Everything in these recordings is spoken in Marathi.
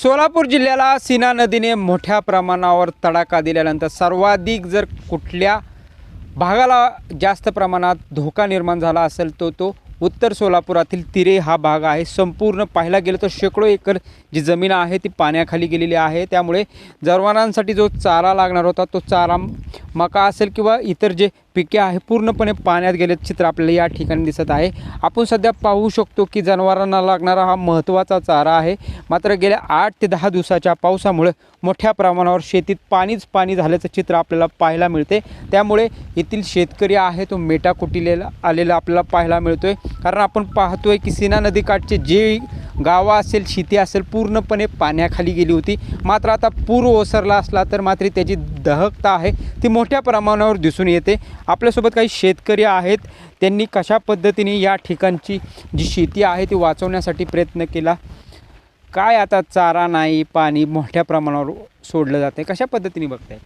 सोलापूर जिल्ह्याला सीना नदीने मोठ्या प्रमाणावर तडाखा दिल्यानंतर सर्वाधिक जर कुठल्या भागाला जास्त प्रमाणात धोका निर्माण झाला असेल तो उत्तर सोलापुरातील तिरे हा भाग आहे। संपूर्ण पाहायला गेलं तर शेकडो एकर जी जमीन आहे ती पाण्याखाली गेलेली आहे। त्यामुळे जनावरांसाठी जो चारा लागणार होता तो चारा मका असेल किंवा इतर जे पिके आहे पूर्णपणे पाण्यात गेल्याचे चित्र आपल्याला या ठिकाणी दिसत आहे। आपण सध्या पाहू शकतो की जनावरांना लागणारा हा महत्त्वाचा चारा आहे। मात्र गेल्या 8 ते 10 दिवसाच्या पावसामुळे मोठ्या प्रमाणावर शेतीत पाणी झाल्याचं चित्र आपल्याला पाहायला मिळते। त्यामुळे येथील शेतकरी आहे तो मेटाकुटीला आलेला आपल्याला पाहायला मिळतोय। कारण आपण पाहतोय की सीना नदीकाठचे जे गावं असेल शेती असेल पूर्णपणे पाण्याखाली गेली होती। मात्र आता पूर ओसरला असला तर मात्र त्याची दहकता आहे ती मोठ्या प्रमाणावर दिसून येते। आपल्यासोबत काही शेतकरी आहेत, त्यांनी कशा पद्धतीने या ठिकाणची जी शेती आहे ती वाचवण्यासाठी प्रयत्न केला। काय आता चारा नाही, पाणी मोठ्या प्रमाणावर सोडलं जाते, कशा पद्धतीने बघताय?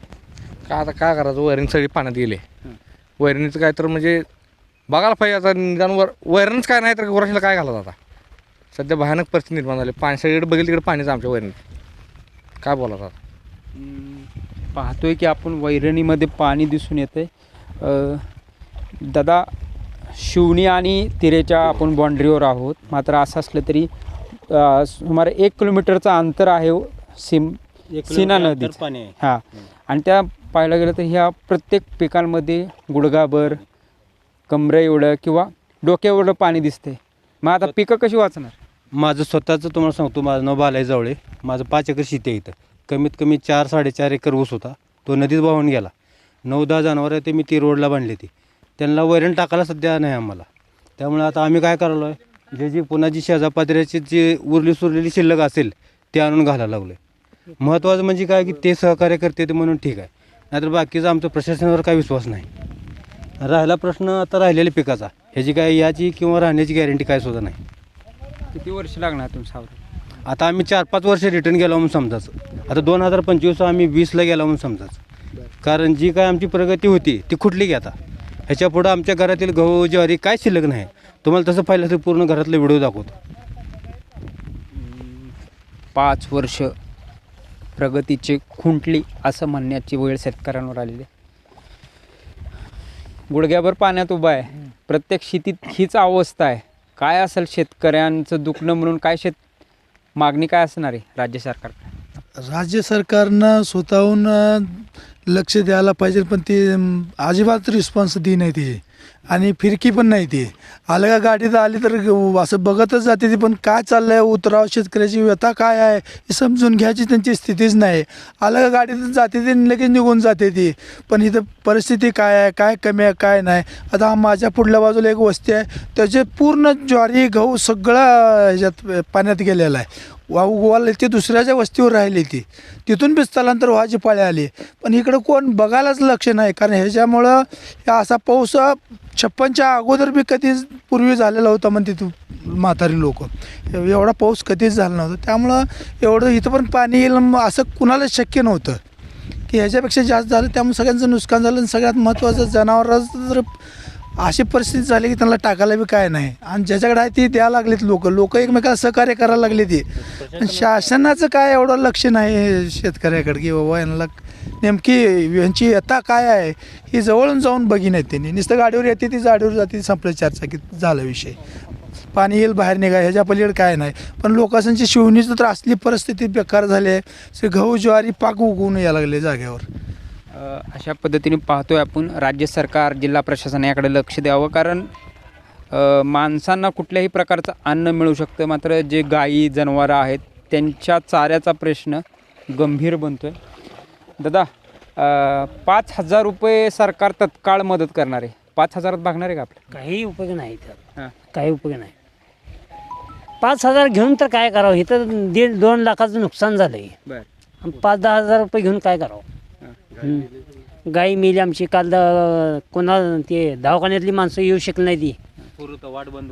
आता काय करायचं, वैरण सगळी पाण्यात गेले। वैरणीचं काय तर म्हणजे बघायला पाहिजे आता निदान वैरणच काय नाही तर गुराशीला काय घालत आता सध्या भयानक परिस्थिती निर्माण झाली। पाणी सगळीकडे बघेल तिकडे पाणीच आमच्या वैरणीत, काय बोलायचं आता? पाहतोय की आपण वैरणीमध्ये पाणी दिसून येते। दादा, शिवणी आणि तिरेच्या आपण बाँड्रीवर आहोत। मात्र असं असलं तरी सुमारे 1 किलोमीटरचं अंतर आहे सीना नदी पाणी हां, आणि त्या पाहायला गेलं तर ह्या प्रत्येक पिकांमध्ये गुडघाभर कमरे एवढं किंवा डोक्या एवढं पाणी दिसते। मग आता पिकं कशी वाचणार? माझं स्वतःचं तुम्हाला सांगतो, माझं नाव बालाजी जावळे, माझं 5 एकर शेती आहे इथं। कमीत कमी 4-4.5 एकर ऊस होता, तो नदीत वाहून गेला। 9-10 जनावरं ते मी ती रोडला बांधली ती, त्यांना वैरण टाकायला सध्या नाही आम्हाला। त्यामुळे आता आम्ही काय करालो आहे, जी पुन्हा जी शेजापात्र्याची जी उरलेली शिल्लक असेल ते आणून घालायला लागलो आहे। महत्त्वाचं म्हणजे काय की ते सहकार्य करते ते म्हणून ठीक आहे, नाहीतर बाकीचं आमचं प्रशासनावर काही विश्वास नाही। राहिला प्रश्न आता राहिलेल्या पिकाचा, ह्याची काय याची किंवा राहण्याची गॅरंटी काय सुद्धा नाही। किती वर्ष लागणार तुम्ही सावध? आता आम्ही 4-5 वर्ष रिटर्न गेलो म्हणून समजायचं। आता 2025 आम्ही 20ला गेलो म्हणून समजायचं। कारण जी काय आमची प्रगती होती ती खुटली की आता ह्याच्या पुढं आमच्या घरातील गहू ज्वारी काय शिल्लक नाही। तुम्हाला तसं पाहिलं तर पूर्ण घरातले व्हिडिओ दाखवतो। 5 वर्ष प्रगतीची खुंटली असं म्हणण्याची वेळ शेतकऱ्यांवर आलेली आहे। गुडघ्याभर पाण्यात उभा आहे, प्रत्येक शेतीत हीच अवस्था आहे। काय असेल शेतकऱ्यांचं दुखणं म्हणून काय मागणी काय असणार आहे राज्य सरकारकडे? राज्य सरकारनं स्वतःहून लक्ष द्यायला पाहिजे, पण ते अजिबात रिस्पॉन्स दी नाही ती, आणि फिरकी पण नाही ती। आलं का गाडीत आली तर असं बघतच जाते ती, पण काय चाललं आहे उतराव शेतकऱ्याची व्यथा काय आहे हे समजून घ्यायची त्यांची स्थितीच नाही। आलं का गाडीतच जाते ती लगेच निघून जाते ती, पण इथं परिस्थिती काय आहे, काय कमी आहे काय नाही। आता माझ्या पुढल्या बाजूला एक वस्ती आहे, त्याचे पूर्ण ज्वारी गहू सगळं ह्याच्यात पाण्यात गेलेलं आहे। वाल ती दुसऱ्याच्या वस्तीवर राहिली ती, तिथून बी स्थलांतर व्हायची पाळी आली, पण इकडं कोण बघायलाच लक्ष नाही। कारण ह्याच्यामुळं असा पाऊस 56च्या अगोदर बी कधीच पूर्वी झालेला होता म्हणते तू म्हातारी लोक, एवढा पाऊस कधीच झाला नव्हता। त्यामुळं एवढं इथं पण पाणी येईल असं कुणालाच शक्य नव्हतं की ह्याच्यापेक्षा जास्त झालं। त्यामुळे सगळ्यांचं नुकसान झालं, आणि सगळ्यात महत्त्वाचं जनावरांचं जर अशी परिस्थिती झाली की त्यांना टाकायला बी काय नाही, आणि ज्याच्याकडे आहे ती द्यायला लागलीत लोक एकमेकाला सहकार्य करायला लागले ती। शासनाचं काय एवढं लक्ष नाही शेतकऱ्याकडे की बाबा यांना नेमकी यांची व्यथा काय आहे ही जवळून जाऊन बघिनात त्यांनी। नुसतं गाडीवर येते ती, गाडीवर जाते, संपलं चारचाकीत झाला विषय। पाणी येईल बाहेर निघा ह्याच्या पलीकडे काय नाही। पण लोकांची शिवणीचं तर असली परिस्थिती बेकार झाली आहे, गहू ज्वारी पाक उगवून यायला लागले जागेवर। अशा पद्धतीने पाहतोय आपण राज्य सरकार जिल्हा प्रशासन याकडे लक्ष द्यावं। कारण माणसांना कुठल्याही प्रकारचं अन्न मिळू शकतं, मात्र जे गायी जनावरं आहेत त्यांच्या चाऱ्याचा प्रश्न गंभीर बनतोय। दादा, 5,000 रुपये सरकार तत्काळ मदत करणार आहे, 5,000 भागणार आहे का आपलं? काही उपयोग नाही त्यात, हां, काही उपयोग नाही। 5,000 घेऊन तर काय करावं, इथं 1.5-2 लाखाचं नुकसान झालं आहे, बरं। 5-10 हजार रुपये घेऊन काय करावं? गाई मेली आमची काल, कोणा ते दवाखान्यातली माणसं येऊ शकली नाही, ती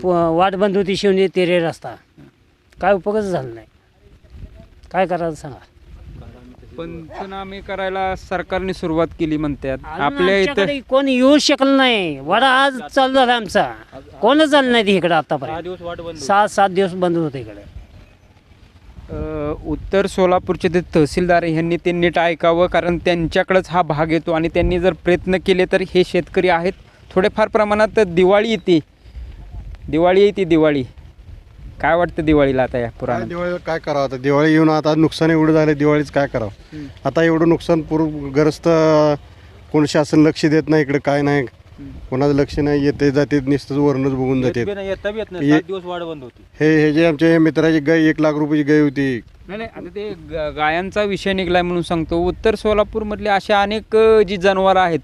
वाट बंद होती शिवणी तेरे रस्ता, काय उपयोगच झाला नाही। काय करायचं सांगा? पंचनामे करायला सरकारने सुरुवात केली म्हणतात आपल्या इथं, कोण येऊ शकलं नाही। वाडा आज चालू झाला आमचा, कोणच झालं नाही इकडे आतापर्यंत। 6-7 दिवस बंद होतं इकडे। उत्तर सोलापूरचे ते तहसीलदार यांनी ते नीट ऐकावं, कारण त्यांच्याकडंच हा भाग येतो आणि त्यांनी जर प्रयत्न केले तर हे शेतकरी आहेत. थोडेफार प्रमाणात दिवाळी येते, दिवाळी काय वाटतं दिवाळीला आता या पुराणात? दिवाळीला काय करावं आता? दिवाळी येऊन आता नुकसान एवढं झालं, दिवाळीच काय करावं आता? एवढं नुकसान पूरग्रस्त, कोण शासन लक्ष देत नाही इकडे, काय नाही, कोणाचं लक्ष नाही. येते जाते नुसतंच वरणच बघून जाते. दिवस वाढ बंद होती. हे जे आमच्या मित्राची गाय 1 लाख रुपयाची गाय होती. नाही आता ते गायांचा विषय निघलाय म्हणून सांगतो. उत्तर सोलापूरमधले अशा अनेक जी जनावरं आहेत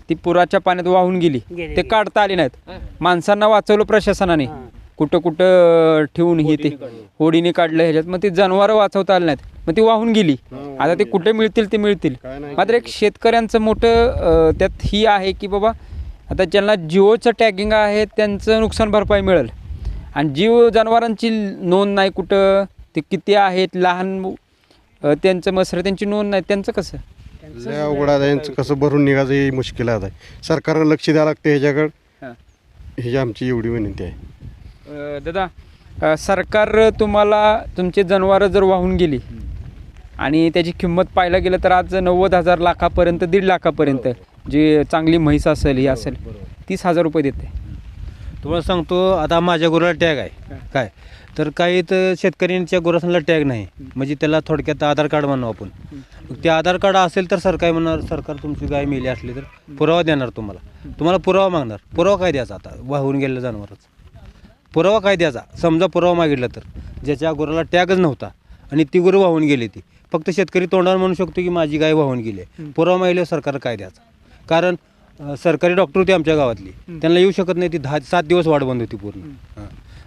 ती पुराच्या पाण्यात वाहून गेली, ते काढता आली नाहीत. माणसांना वाचवलं प्रशासनाने, कुठं ठेवून हे ते होडीने काढलं ह्याच्यात, मग ती जनावरं वाचवता आली नाहीत, मग ती वाहून गेली. आता ते कुठे मिळतील ते मिळतील. मात्र एक शेतकऱ्यांचं मोठं त्यात ही आहे की बाबा आता ज्यांना जिओचं टॅगिंग आहे त्यांचं नुकसान भरपाई मिळेल, आणि जीव जनावरांची नोंद नाही कुठं, ते किती आहेत लहान त्यांचं मसरं त्यांची नोंद नाही, त्यांचं कसं? लय अवघड आहे यांचं, कसं भरून निघायचं हे मुश्किल आहे. सरकारनं लक्ष द्यावं लागतं ह्याच्याकडं, ही आमची एवढी विनंती आहे. दादा, सरकार तुम्हाला तुमचे जनावरं जर वाहून गेली आणि त्याची किंमत पाहायला गेलं तर आज 90,000 लाखापर्यंत 1.5 लाखापर्यंत जी चांगली म्हैस असेल ही असेल 30,000 रुपये देते. तुम्हाला सांगतो, आता माझ्या गुराला टॅग आहे काय, तर काही तर शेतकऱ्यांच्या गुरासांना टॅग नाही, म्हणजे त्याला थोडक्यात आधार कार्ड म्हणू आपण. मग ते आधार कार्ड असेल तर सरकार म्हणणार, सरकार तुमची गाय मेली असली तर पुरावा देणार तुम्हाला पुरावा मागणार. पुरावा काय द्यायचा आता वाहून गेलेलं जनावरच? पुरावा काय द्यायचा? समजा पुरावा मागितला तर ज्याच्या गुराला टॅगच नव्हता आणि ती गुरं वाहून गेली, ती फक्त शेतकरी तोंडावर म्हणू शकतो की माझी गाय वाहून गेली आहे. पुरावा मागितल्यावर सरकार काय द्यायचा? कारण सरकारी डॉक्टर होते आमच्या गावातली, त्यांना येऊ शकत नाही, ती 7 दिवस वाढ बंद होती पूर्ण.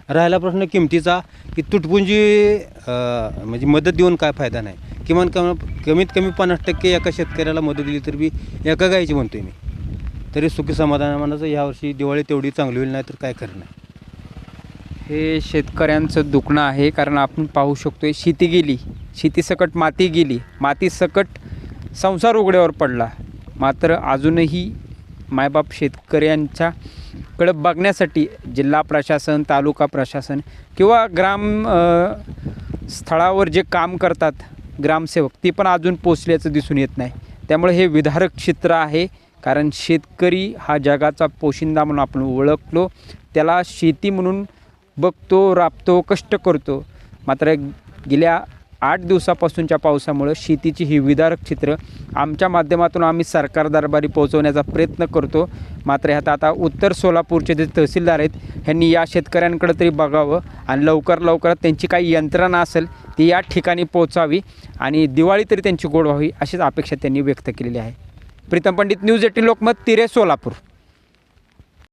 राहिला प्रश्न किमतीचा, की तुटपुंजी म्हणजे मदत देऊन काय फायदा नाही. कमीत कमी 50% एका शेतकऱ्याला मदत दिली तर बी एका गायची म्हणतोय मी, तरी सुखी समाधानाचं यावर्षी दिवाळी तेवढी चांगली होईल नाही तर काय खरं नाही. हे शेतकऱ्यांचं दुखणं आहे, कारण आपण पाहू शकतोय शेती गेली, शेतीसकट माती गेली, मातीसकट संसार उघड्यावर पडला. मात्र अजूनही मायबाप शेतकऱ्यांच्याकडं बघण्यासाठी जिल्हा प्रशासन, तालुका प्रशासन किंवा स्थळावर जे काम करतात ग्रामसेवक, ते पण अजून पोचल्याचं दिसून येत नाही. त्यामुळे हे विदारक चित्र आहे, कारण शेतकरी हा जगाचा पोशिंदा म्हणून आपण ओळखलो, त्याला शेती म्हणून बघतो, राबतो, कष्ट करतो. मात्र गेल्या 8 दिवसापासूनच्या पावसामुळं शेतीची ही विदारक चित्र आमच्या माध्यमातून आम्ही सरकार दरबारी पोहोचवण्याचा प्रयत्न करतो. मात्र ह्यात आता उत्तर सोलापूरचे जे तहसीलदार आहेत ह्यांनी या शेतकऱ्यांकडे तरी बघावं आणि लवकरात त्यांची काही यंत्रणा असेल ती या ठिकाणी पोहोचावी आणि दिवाळी तरी त्यांची गोड व्हावी अशीच अपेक्षा त्यांनी व्यक्त केलेली आहे. प्रीतम पंडित, न्यूज 18 लोकमत, तिरे, सोलापूर.